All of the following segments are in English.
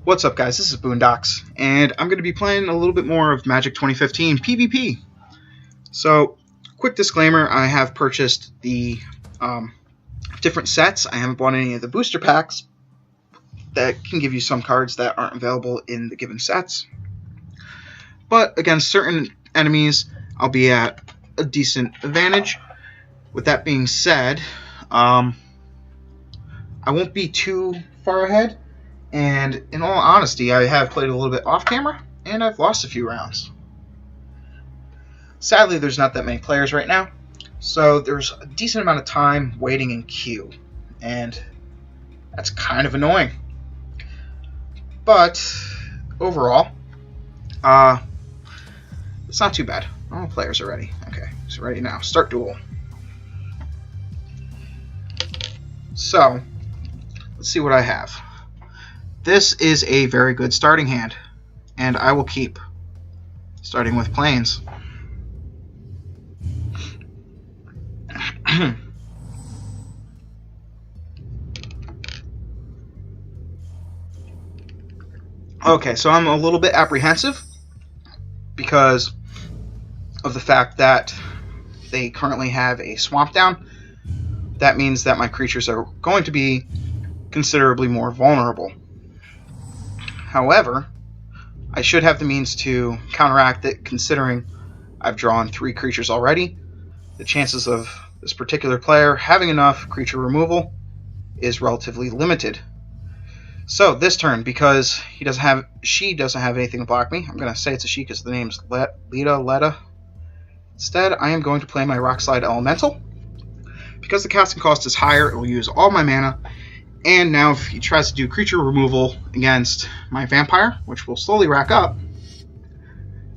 What's up, guys? This is Boondocks, and I'm going to be playing a little bit more of Magic 2015 PvP. So, quick disclaimer, I have purchased the different sets. I haven't bought any of the booster packs that can give you some cards that aren't available in the given sets. But against certain enemies, I'll be at a decent advantage. With that being said, I won't be too far ahead. And in all honesty, I have played a little bit off camera, and I've lost a few rounds. Sadly, there's not that many players right now, so there's a decent amount of time waiting in queue, and that's kind of annoying. But overall, it's not too bad. All players are ready. Okay, so ready now. Start duel. So, let's see what I have. This is a very good starting hand, and I will keep starting with planes. Okay, so I'm a little bit apprehensive because of the fact that they currently have a swamp down. That means that my creatures are going to be considerably more vulnerable. However, I should have the means to counteract it, considering I've drawn 3 creatures already. The chances of this particular player having enough creature removal is relatively limited. So this turn, because she doesn't have anything to block me, I'm going to say it's a she because the name's Leta. Instead, I am going to play my Rockslide Elemental. Because the casting cost is higher, it will use all my mana. And now if he tries to do creature removal against my vampire, which will slowly rack up,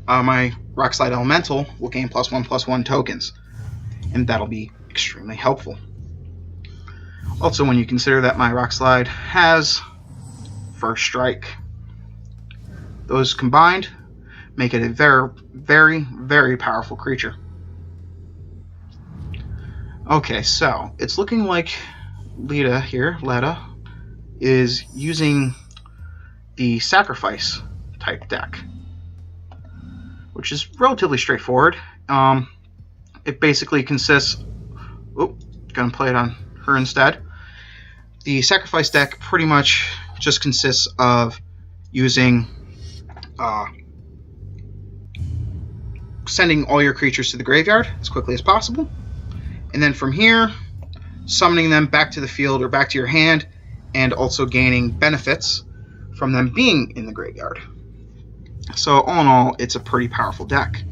my Rockslide Elemental will gain +1/+1 tokens. And that'll be extremely helpful. Also, when you consider that my Rockslide has First Strike, those combined make it a very, very, very powerful creature. Okay, so it's looking like Leta is using the sacrifice type deck, which is relatively straightforward. It basically consists, gonna play it on her instead. The sacrifice deck pretty much just consists of using sending all your creatures to the graveyard as quickly as possible, and then from here summoning them back to the field or back to your hand, and also gaining benefits from them being in the graveyard. So all in all, it's a pretty powerful deck.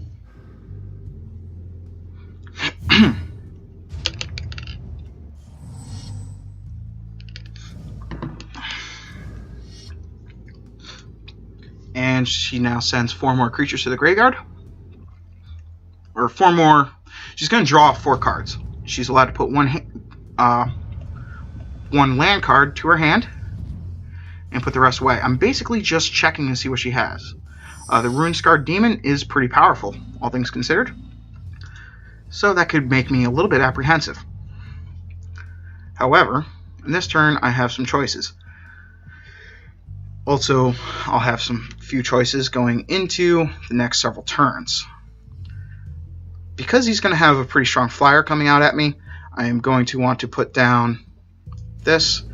And she now sends 4 more creatures to the graveyard. Or 4 more. She's going to draw 4 cards. She's allowed to put one land card to her hand and put the rest away. I'm basically just checking to see what she has. The Rune-Scarred Demon is pretty powerful, all things considered. So that could make me a little bit apprehensive. However, in this turn I have some choices. Also, I'll have some few choices going into the next several turns. Because he's going to have a pretty strong flyer coming out at me, I am going to want to put down this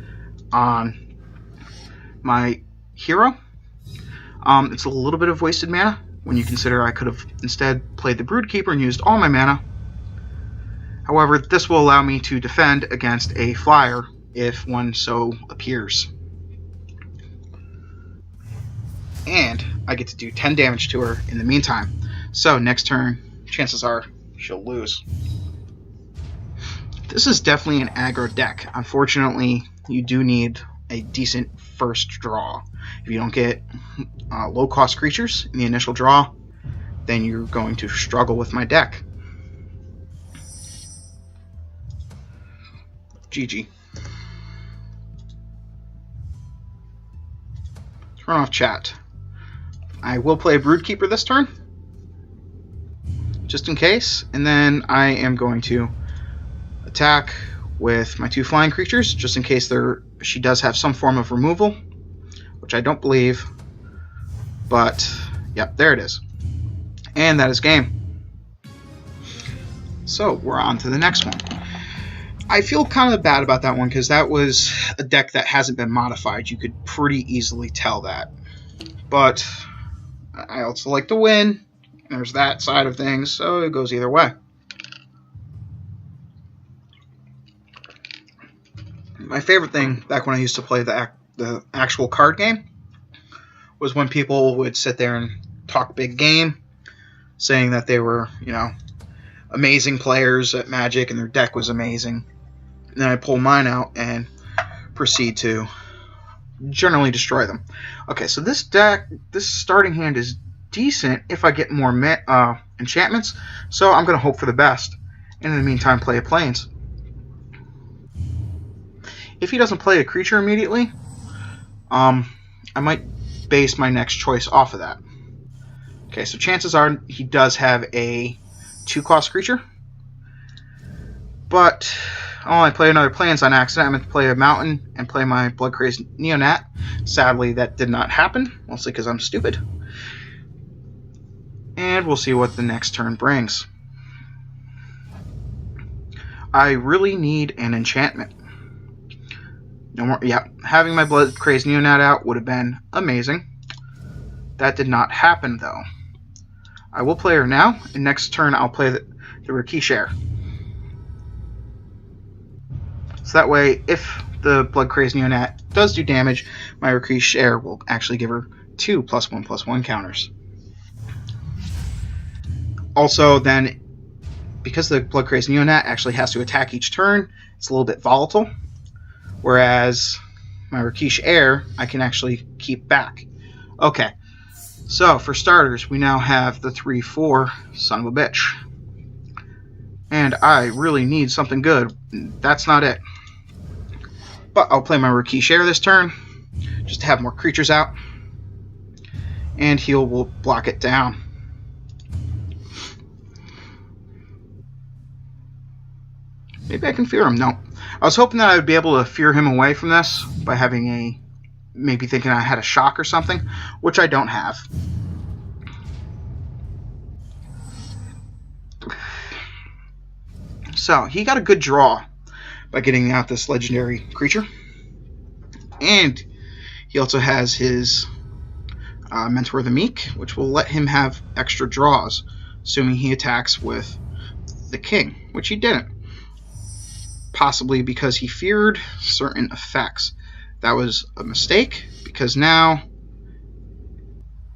on my hero. It's a little bit of wasted mana when you consider I could have instead played the Broodkeeper and used all my mana. However, this will allow me to defend against a flyer if one so appears. And I get to do 10 damage to her in the meantime. So next turn, chances are she'll lose. This is definitely an aggro deck. Unfortunately, you do need a decent first draw. If you don't get low-cost creatures in the initial draw, then you're going to struggle with my deck. GG. Turn off chat. I will play a Broodkeeper this turn, just in case, and then I am going to attack with my 2 flying creatures, just in case she does have some form of removal, which I don't believe, but yep, there it is. And that is game. So we're on to the next one. I feel kind of bad about that one because that was a deck that hasn't been modified. You could pretty easily tell that. But I also like to win. There's that side of things, so it goes either way. My favorite thing back when I used to play the actual card game was when people would sit there and talk big game, saying that they were, you know, amazing players at Magic and their deck was amazing. And then I pull mine out and proceed to generally destroy them. Okay, so this deck, this starting hand is decent if I get more enchantments, so I'm going to hope for the best. And in the meantime, play a Plains. If he doesn't play a creature immediately, I might base my next choice off of that. Okay, so chances are he does have a 2-cost creature. But I play another Plains on accident. I meant to play a Mountain and play my Blood-Crazed Neonat. Sadly, that did not happen, mostly because I'm stupid. And we'll see what the next turn brings. I really need an enchantment. No more. Yeah, having my Blood-Crazed Neonat out would have been amazing. That did not happen, though. I will play her now, and next turn I'll play the Rakish Heir. So that way, if the Blood-Crazed Neonat does do damage, my Rakish Heir will actually give her 2 +1/+1 counters. Also, then, because the Blood-Crazed Neonat actually has to attack each turn, it's a little bit volatile. Whereas my Rakish Heir, I can actually keep back. Okay, so for starters, we now have the 3/4 son of a bitch. And I really need something good. That's not it. But I'll play my Rakish Heir this turn, just to have more creatures out. And he will block it down. Maybe I can fear him. No. I was hoping that I would be able to fear him away from this by having maybe thinking I had a shock or something, which I don't have. So, he got a good draw by getting out this legendary creature. And he also has his Mentor the Meek, which will let him have extra draws, assuming he attacks with the king, which he didn't. Possibly because he feared certain effects. That was a mistake, because now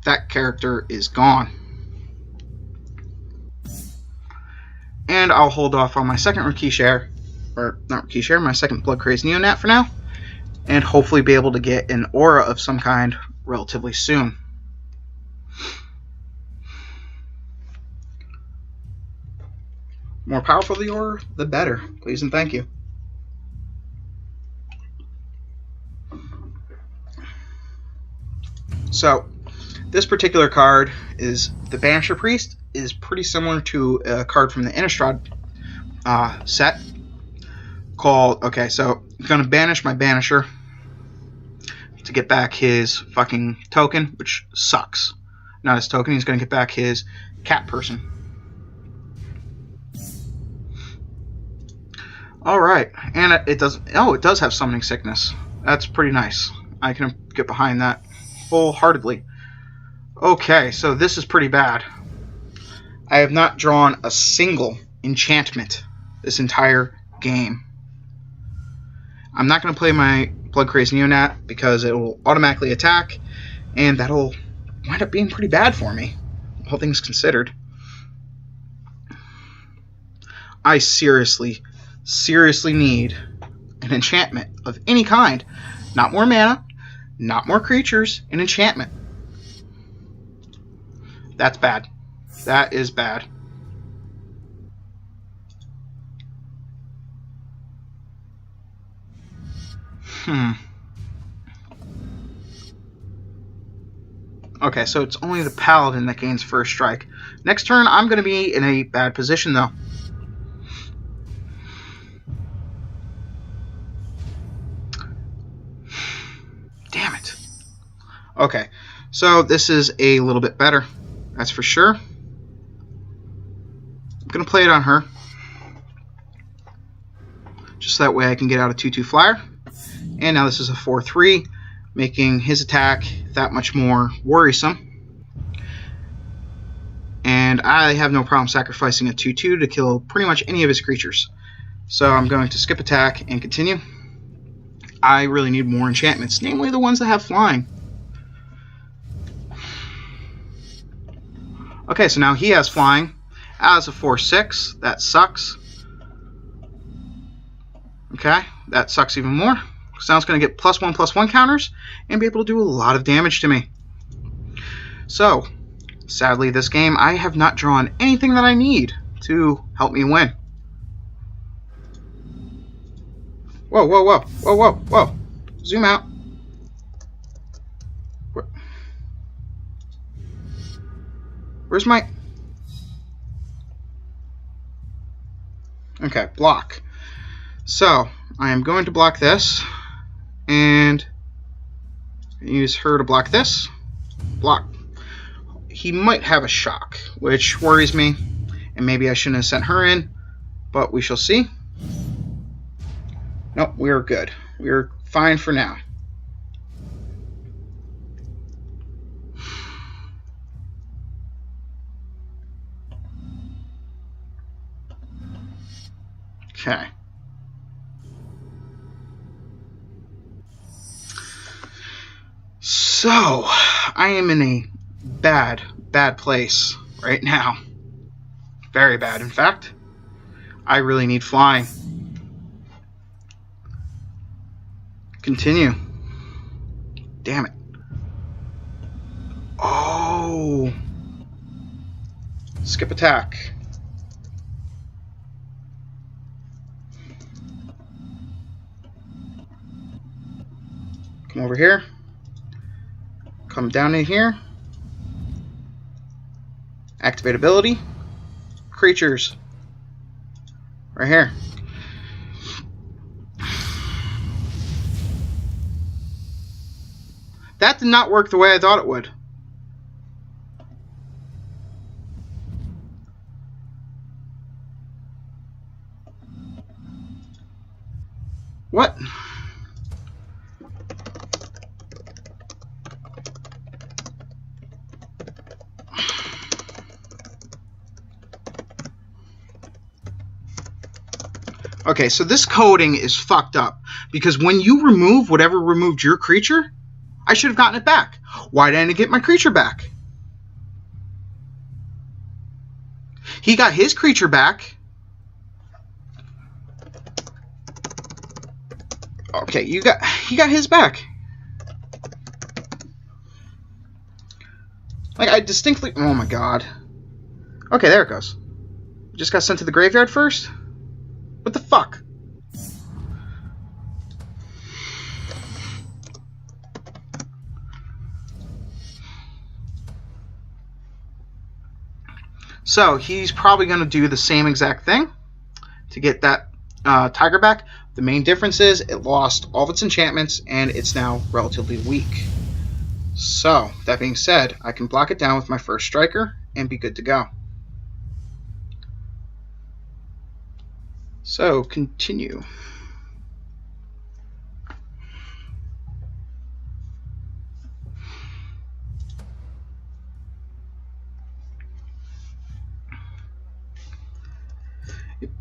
that character is gone. And I'll hold off on my second Rakish Heir, or not Rakish Heir, my second Blood-Crazed Neonat for now, and hopefully be able to get an aura of some kind relatively soon. More powerful the aura, the better. Please and thank you. So, this particular card is the Banisher Priest. Is pretty similar to a card from the Innistrad set called. Okay, so I'm gonna banish my Banisher to get back his fucking token, which sucks. Not his token. He's gonna get back his cat person. Alright, and it does. Oh, it does have Summoning Sickness. That's pretty nice. I can get behind that wholeheartedly. Okay, so this is pretty bad. I have not drawn a single enchantment this entire game. I'm not going to play my Blood-Crazed Neonat because it will automatically attack, and that'll wind up being pretty bad for me, all things considered. I seriously need an enchantment of any kind. Not more mana, not more creatures, an enchantment. That's bad. That is bad. Okay, so it's only the Paladin that gains first strike. Next turn, I'm going to be in a bad position, though. Damn it. Okay, so this is a little bit better, that's for sure. I'm going to play it on her, just so that way I can get out a 2/2 flyer. And now this is a 4/3, making his attack that much more worrisome. And I have no problem sacrificing a 2/2 to kill pretty much any of his creatures. So I'm going to skip attack and continue. I really need more enchantments, namely the ones that have flying. Okay, so now he has flying as a 4/6. That sucks. Okay, that sucks even more. So now it's going to get +1/+1 counters and be able to do a lot of damage to me. So, sadly, this game, I have not drawn anything that I need to help me win. Whoa, whoa, whoa, whoa, whoa, whoa. Zoom out. Where's my... Okay, block. So, I am going to block this, and use her to block this. Block. He might have a shock, which worries me, and maybe I shouldn't have sent her in, but we shall see. Nope, we're good. We're fine for now. Okay. So, I am in a bad place right now. Very bad, in fact. I really need flying. Continue. Damn it. Oh. Skip attack. Come over here. Come down in here. Activate ability. Creatures. Right here. That did not work the way I thought it would. What? Okay, so this coding is fucked up, because when you remove whatever removed your creature, I should have gotten it back. Why didn't I get my creature back? He got his creature back. Okay, he got his back. Like, I distinctly... Oh my god. Okay, there it goes. Just got sent to the graveyard first? What the fuck? So, he's probably going to do the same exact thing to get that tiger back. The main difference is it lost all of its enchantments, and it's now relatively weak. So, that being said, I can block it down with my first striker and be good to go. So, continue.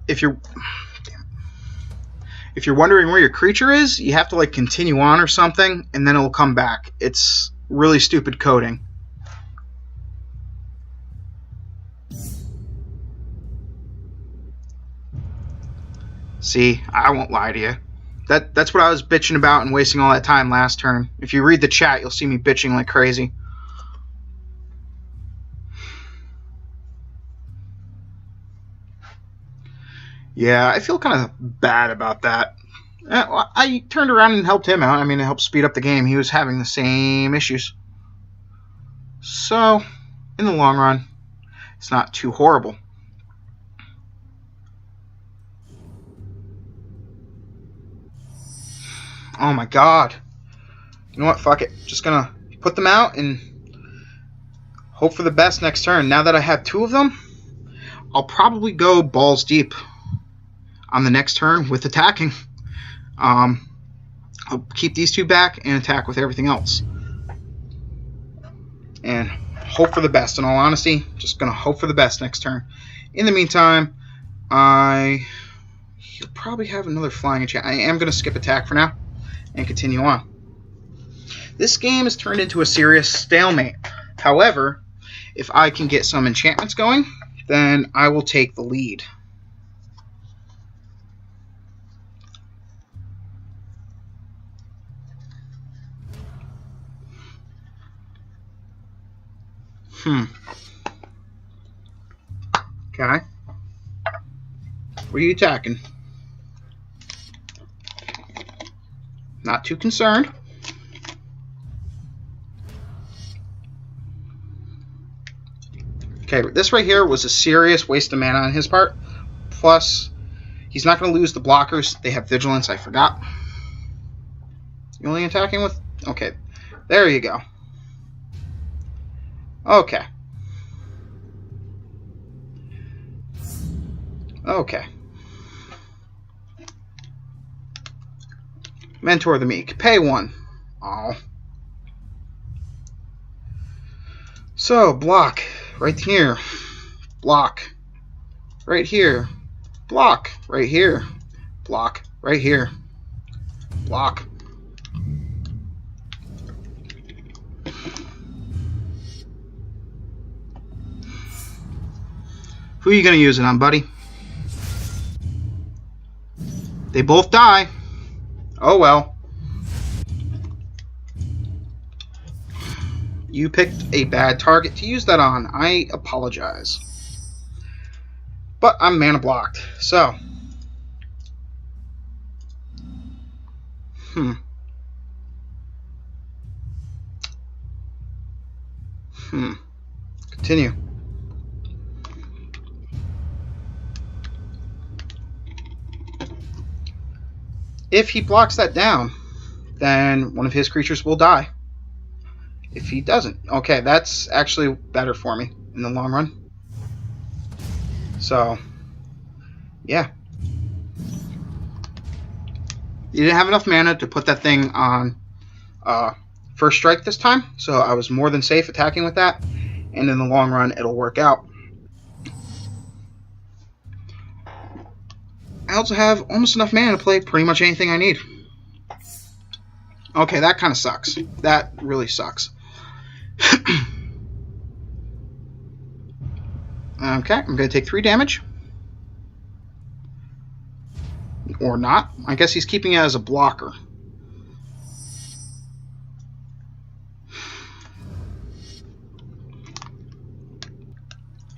If you're wondering where your creature is, you have to like continue on or something, and then it'll come back. It's really stupid coding. See, I won't lie to you. That's what I was bitching about and wasting all that time last turn. If you read the chat, you'll see me bitching like crazy. Yeah, I feel kind of bad about that. I turned around and helped him out. I mean, it helped speed up the game. He was having the same issues. So, in the long run, it's not too horrible. Oh my god. You know what? Fuck it. Just gonna put them out and hope for the best next turn. Now that I have 2 of them, I'll probably go balls deep on the next turn with attacking. I'll keep these 2 back and attack with everything else. And hope for the best. In all honesty, just going to hope for the best next turn. In the meantime, he'll probably have another flying enchantment. I am going to skip attack for now and continue on. This game has turned into a serious stalemate. However, if I can get some enchantments going, then I will take the lead. Okay. What are you attacking? Not too concerned. Okay, this right here was a serious waste of mana on his part. Plus, he's not going to lose the blockers. They have vigilance, I forgot. You only attacking with... Okay, there you go. Okay. Okay. Mentor the Meek. Pay 1. Oh. So, block. Right here. Block. Right here. Block. Right here. Block. Right here. Block. Who are you going to use it on, buddy? They both die. Oh well. You picked a bad target to use that on. I apologize. But I'm mana blocked, so. Continue. If he blocks that down, then one of his creatures will die. If he doesn't, okay, that's actually better for me in the long run. So, yeah. You didn't have enough mana to put that thing on first strike this time, so I was more than safe attacking with that, and in the long run, it'll work out. I also have almost enough mana to play pretty much anything I need. Okay, that kind of sucks. That really sucks. Okay, I'm going to take 3 damage. Or not. I guess he's keeping it as a blocker.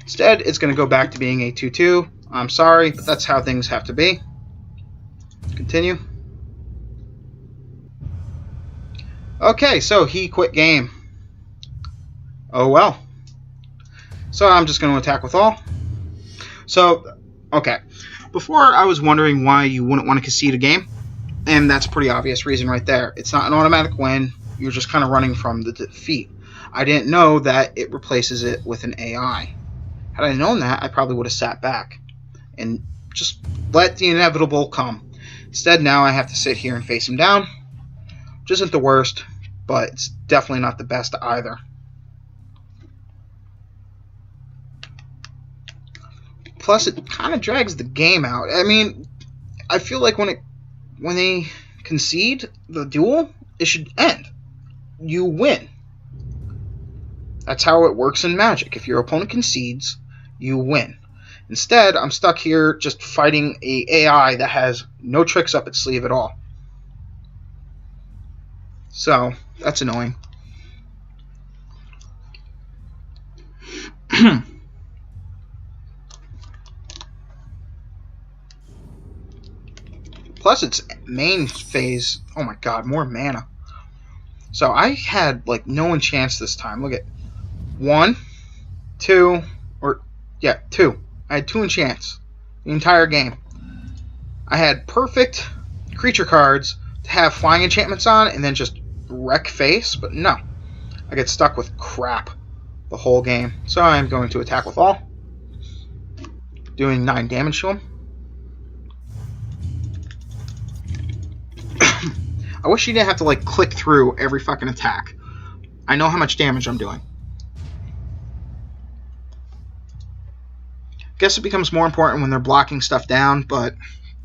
Instead, it's going to go back to being a 2/2. I'm sorry, but that's how things have to be. Continue. Okay, so he quit game. Oh well. So I'm just going to attack with all. So, okay. Before I was wondering why you wouldn't want to concede a game, and that's a pretty obvious reason right there. It's not an automatic win. You're just kind of running from the defeat. I didn't know that it replaces it with an AI. Had I known that, I probably would have sat back and just let the inevitable come. Instead, now I have to sit here and face him down, which isn't the worst, but it's definitely not the best either. Plus, it kind of drags the game out. I mean, I feel like when they concede the duel, it should end. You win. That's how it works in Magic. If your opponent concedes, you win. Instead, I'm stuck here just fighting a AI that has no tricks up its sleeve at all. So, that's annoying. Plus, its main phase... Oh my god, more mana. So, I had, like, no enchants this time. Look at... 1, 2, or... Yeah, 2. I had 2 enchants the entire game. I had perfect creature cards to have flying enchantments on and then just wreck face, but no. I get stuck with crap the whole game. So I'm going to attack with all, doing 9 damage to him. I wish you didn't have to like click through every fucking attack. I know how much damage I'm doing. Guess it becomes more important when they're blocking stuff down, but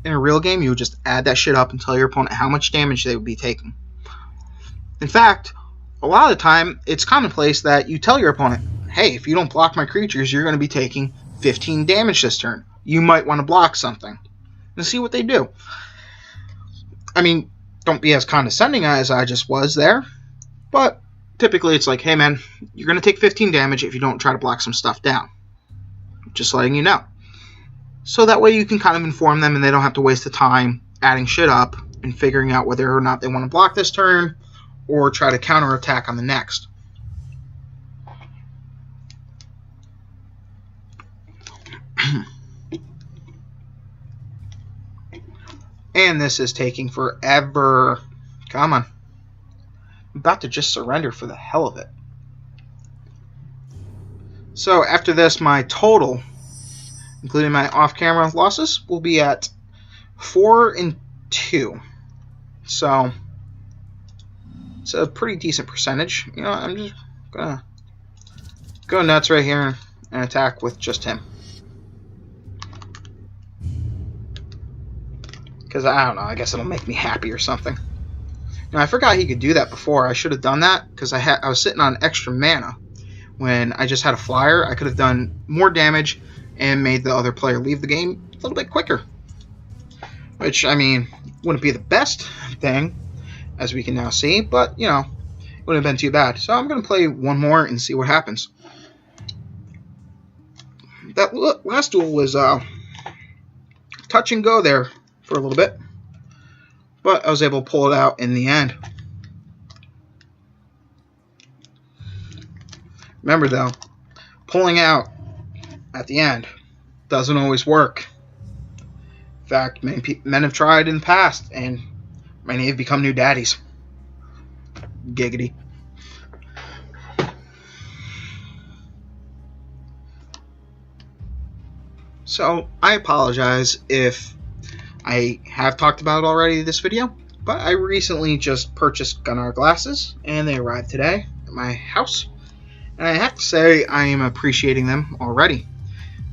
in a real game you would just add that shit up and tell your opponent how much damage they would be taking. In fact, a lot of the time it's commonplace that you tell your opponent, hey, if you don't block my creatures, you're going to be taking 15 damage this turn. You might want to block something. And see what they do. I mean, don't be as condescending as I just was there, but typically it's like, hey man, you're going to take 15 damage if you don't try to block some stuff down. Just letting you know. So that way you can kind of inform them and they don't have to waste the time adding shit up and figuring out whether or not they want to block this turn or try to counterattack on the next. And this is taking forever. Come on. I'm about to just surrender for the hell of it. So after this, my total, including my off-camera losses, will be at 4 and 2. So it's a pretty decent percentage. You know, I'm just gonna go nuts right here and attack with just him. Because, I don't know, I guess it'll make me happy or something. Now, I forgot he could do that before. I should have done that, because I was sitting on extra mana. When I just had a flyer, I could have done more damage and made the other player leave the game a little bit quicker. Which, I mean, wouldn't be the best thing, as we can now see, but, you know, wouldn't have been too bad. So I'm going to play one more and see what happens. That last duel was touch and go there for a little bit, but I was able to pull it out in the end. Remember though, pulling out at the end doesn't always work. In fact, men have tried in the past, and many have become new daddies. Giggity. So, I apologize if I have talked about it already in this video, but I recently just purchased Gunnar glasses, and they arrived today at my house. And I have to say, I am appreciating them already.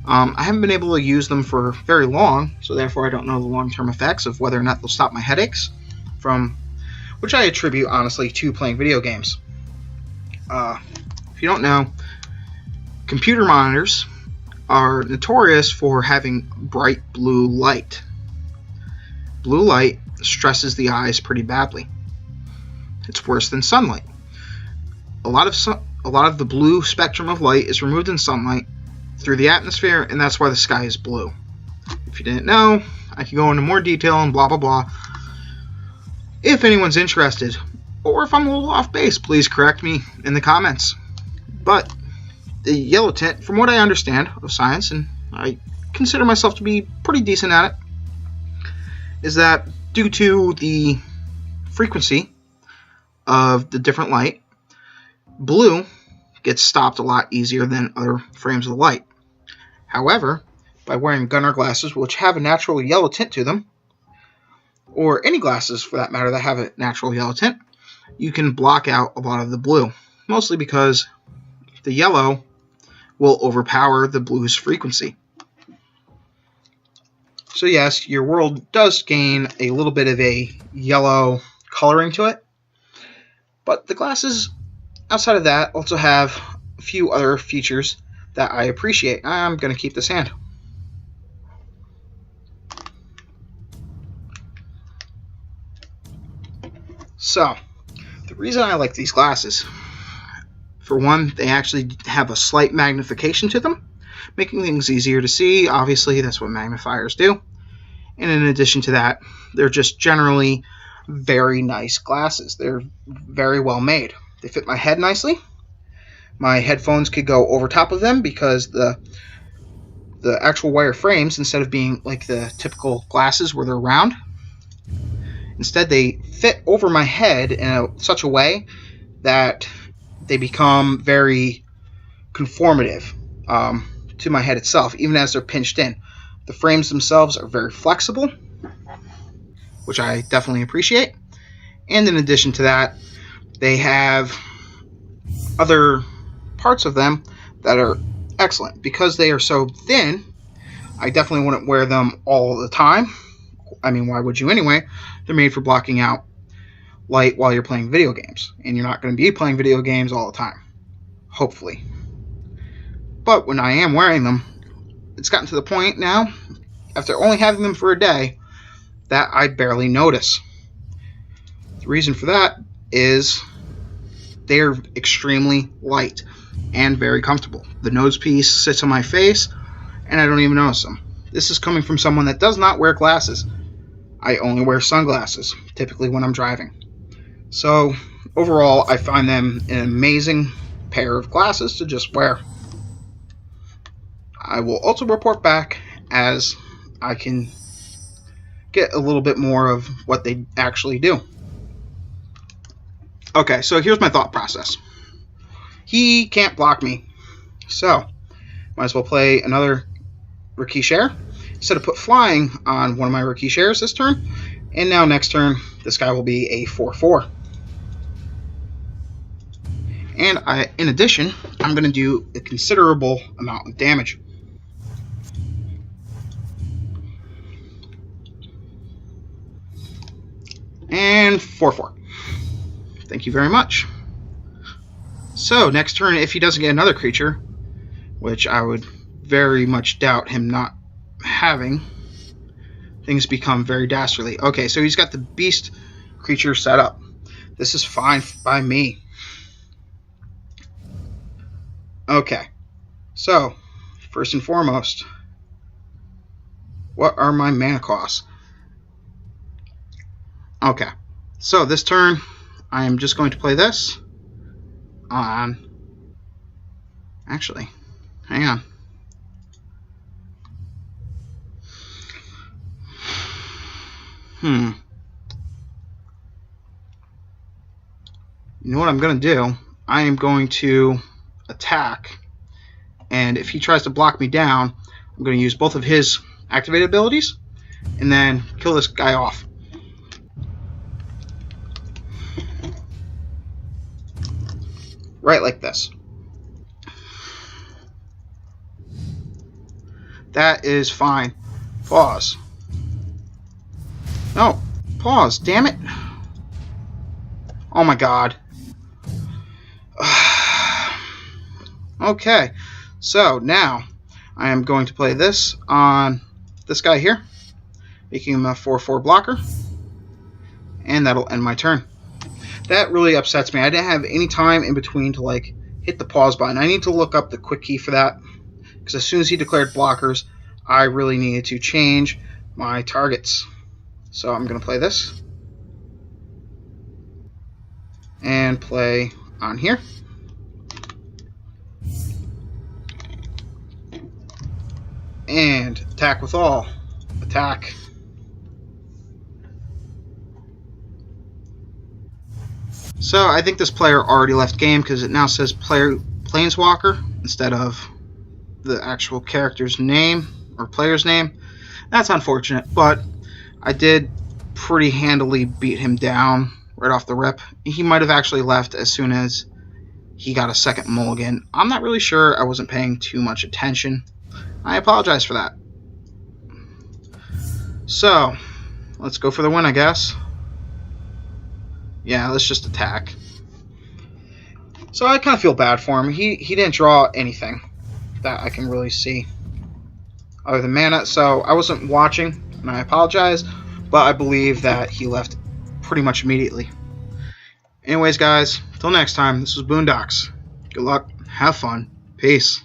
I haven't been able to use them for very long, so therefore I don't know the long-term effects of whether or not they'll stop my headaches, from which I attribute, honestly, to playing video games. If you don't know, computer monitors are notorious for having bright blue light. Blue light stresses the eyes pretty badly. It's worse than sunlight. A lot of the blue spectrum of light is removed in sunlight through the atmosphere, and that's why the sky is blue. If you didn't know, I can go into more detail and blah blah blah. If anyone's interested, or if I'm a little off base, please correct me in the comments. But the yellow tint, from what I understand of science, and I consider myself to be pretty decent at it, is that due to the frequency of the different light, blue gets stopped a lot easier than other frames of light. However, by wearing Gunnar glasses, which have a natural yellow tint to them, or any glasses for that matter that have a natural yellow tint, you can block out a lot of the blue, mostly because the yellow will overpower the blue's frequency. So yes, your world does gain a little bit of a yellow coloring to it, but the glasses outside of that also have a few other features that I appreciate. I'm going to keep this hand. So, the reason I like these glasses, for one, they actually have a slight magnification to them, making things easier to see. Obviously, that's what magnifiers do. And in addition to that, they're just generally very nice glasses. They're very well made. They fit my head nicely. My headphones could go over top of them because the actual wire frames, instead of being like the typical glasses where they're round, instead they fit over my head in such a way that they become very conformative to my head itself, even as they're pinched in. The frames themselves are very flexible, which I definitely appreciate. And in addition to that, they have other parts of them that are excellent. Because they are so thin, I definitely wouldn't wear them all the time. I mean, why would you anyway? They're made for blocking out light while you're playing video games. And you're not going to be playing video games all the time. Hopefully. But when I am wearing them, it's gotten to the point now, after only having them for a day, that I barely notice. The reason for that is they're extremely light and very comfortable. The nose piece sits on my face, and I don't even notice them. This is coming from someone that does not wear glasses. I only wear sunglasses, typically when I'm driving. So, overall, I find them an amazing pair of glasses to just wear. I will also report back as I can get a little bit more of what they actually do. Okay, so here's my thought process. He can't block me, so might as well play another Rookie Share. Instead of put flying on one of my Rookie Shares this turn, and now next turn, this guy will be a 4/4. And in addition, I'm going to do a considerable amount of damage. And 4/4. Thank you very much. So, next turn, if he doesn't get another creature, which I would very much doubt him not having, things become very dastardly. Okay, so he's got the beast creature set up. This is fine by me. Okay, so, first and foremost, what are my mana costs? Okay, so this turn, I am just going to play this on... Actually, hang on. You know what I'm going to do? I am going to attack, and if he tries to block me down, I'm going to use both of his activated abilities, and then kill this guy off. Right like this. That is fine. Pause. No, pause, damn it. Oh my god. Okay, so now I am going to play this on this guy here, making him a 4/4 blocker, and that'll end my turn. That really upsets me. I didn't have any time in between to like hit the pause button. I need to look up the quick key for that, because as soon as he declared blockers, I really needed to change my targets. So I'm going to play this and play on here. And attack with all. Attack. So I think this player already left game because it now says player Planeswalker instead of the actual character's name or player's name. That's unfortunate, but I did pretty handily beat him down right off the rip. He might have actually left as soon as he got a second mulligan. I'm not really sure. I wasn't paying too much attention. I apologize for that. So, let's go for the win, I guess. Yeah, let's just attack. So I kind of feel bad for him. He didn't draw anything that I can really see other than mana. So I wasn't watching, and I apologize. But I believe that he left pretty much immediately. Anyways, guys, till next time, this was Boondocks. Good luck. Have fun. Peace.